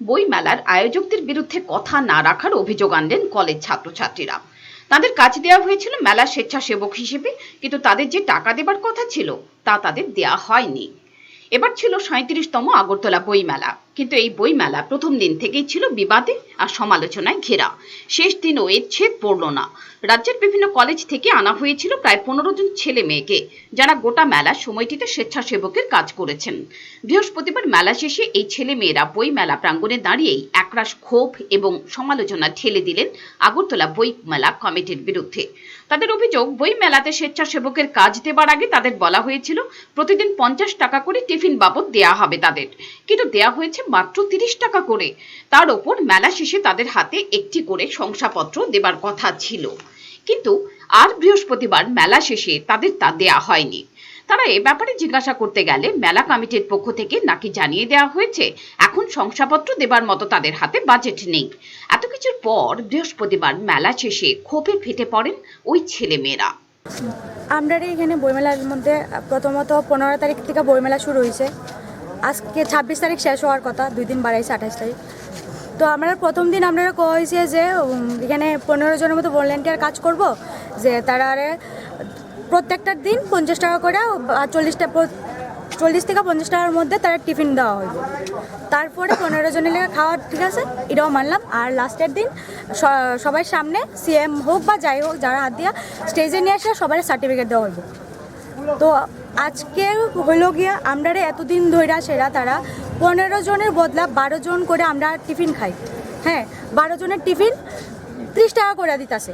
বইমেলার আয়োজকদের বিরুদ্ধে কথা না রাখার অভিযোগ আনলেন কলেজ ছাত্রছাত্রীরা। তাদের কাজ দেওয়া হয়েছিল মেলার স্বেচ্ছাসেবক হিসেবে, কিন্তু তাদের যে টাকা দেবার কথা ছিল তা তাদের দেওয়া হয়নি। এবার ছিল ৩৭তম আগরতলা বইমেলা, কিন্তু এই বইমেলা প্রথম দিন থেকেই ছিল বিবাদে আর সমালোচনায় ঘেরা। শেষ দিনও এর ছেদ পড়ল না। রাজ্যের বিভিন্ন কলেজ থেকে আনা হয়েছিল প্রায় ১৫ জন ছেলে মেয়েকে, যারা গোটা মেলার সময়টিতে স্বেচ্ছাসেবকের কাজ করেছেন। বৃহস্পতিবার মেলা শেষে এই ছেলে মেয়েরা বই মেলা প্রাঙ্গণে দাঁড়িয়েই একরাশ ক্ষোভ এবং সমালোচনা ঠেলে দিলেন আগরতলা বই মেলা কমিটির বিরুদ্ধে। তাদের অভিযোগ, বই মেলাতে স্বেচ্ছাসেবকের কাজ দেবার আগে তাদের বলা হয়েছিল প্রতিদিন ৫০ টাকা করে টিফিন বাবদ দেয়া হবে তাদের, কিন্তু দেয়া হয়েছে মাত্র ৩০ টাকা করে। তার ওপর মেলা শেষে তাদের হাতে একটি করে শংসাপত্র দেবার কথা ছিল, কিন্তু আর বৃহস্পতিবার মেলা শেষে তাদের তা দেয়া হয়নি। তারা এ ব্যাপারে জিজ্ঞাসা করতে গেলে মেলা কমিটির পক্ষ থেকে নাকি জানিয়ে দেওয়া হয়েছে এখন শংসাপত্র দেবার মতো তাদের হাতে বাজেট নেই। এত কিছুর পর বৃহস্পতিবার মেলা শেষে ক্ষোভে ফেটে পড়েন ওই ছেলে মেয়েরা। আমরা এখানে বইমেলার মধ্যে প্রথমত ১৫ তারিখ থেকে বইমেলা শুরু হয়েছে, আজকে ২৬ তারিখ শেষ হওয়ার কথা, ২ দিন বাড়াইছে ২৮ তারিখ। তো আমরা প্রথম দিন আমরা কয়েছে যে এখানে ১৫ জনের মতো ভলেন্টিয়ার কাজ করব, যে তারা প্রত্যেকটার দিন ৫০ টাকা করে ৪০ থেকে ৫০ টাকার মধ্যে তারা টিফিন দেওয়া হইব। তারপরে ১৫ জনের লেগে খাওয়া, ঠিক আছে, এটাও মানলাম। আর লাস্টের দিন সবার সামনে সিএম হোক বা যাই হোক, যারা হাত দিয়া স্টেজে নিয়ে আসে সবার সার্টিফিকেট দেওয়া হইব। তো আজকে হইল গিয়া আমরা এতদিন ধইরা সেরা তারা ১৫ জনের বদলা ১২ জন করে আমরা টিফিন খাই। হ্যাঁ, ১২ জনের টিফিন ৩০ টাকা করে দিতেছে।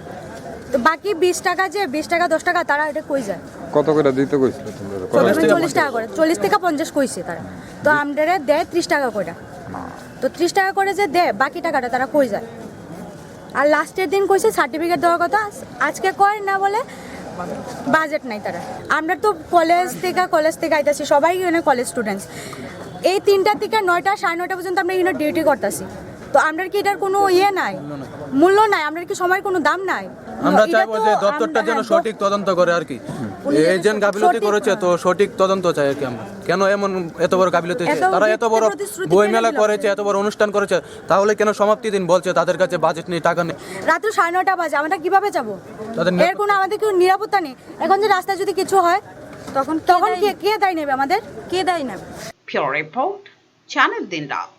তো বাকি ২০ টাকা, যে ২০ টাকা ১০ টাকা তারা এটা কই যায়? কত করে দিতে কইছিল? ৪০ টাকা করে, ৪০ থেকে ৫০ কইছে তারা। তো আমরা দেয় ৩০ টাকা করে। তো ৩০ টাকা করে যে দেয়, বাকি টাকাটা তারা কই যায়? আর লাস্টের দিন কইছে সার্টিফিকেট দেওয়ার কথা, আজকে কয় না বলে বাজেট নাই তারা। আমরা তো কলেজ থেকে আইতাছি, সবাই এখানে কলেজ স্টুডেন্টস। এই ৩টা থেকে ৯টা ৯:৩০ পর্যন্ত আমরা এখানে ডিউটি করতেছি। তো আমরা কি এটার কোনো নাই, মূল্য নাই? আমরা কি সময়ের কোনো দাম নাই? আমরা চাইবো যে দপ্তরটা যেন সঠিক তদন্ত করে আর কি। এজেন্ট গাফিলতি করেছে, তো সঠিক তদন্ত চাই আর কি। আমরা কেন এমন এত বড় গাফিলতি হয়েছে? তারা এত বড় বইমেলা করেছে, এত বড় অনুষ্ঠান করেছে, তাহলে কেন সমাপ্তি দিন বলছে তাদের কাছে বাজেট নেই, টাকা নেই? রাত ৯:৩০ বাজে, আমরা কিভাবে যাবো? এর কোনো আমাদের কি নিরাপত্তা নেই? এখন যে রাস্তায় যদি কিছু হয় তখন কে দায় নেবে? আমাদের কে দায় নেবে? ফিওর রিপোর্ট, চ্যানেল দিন রাত।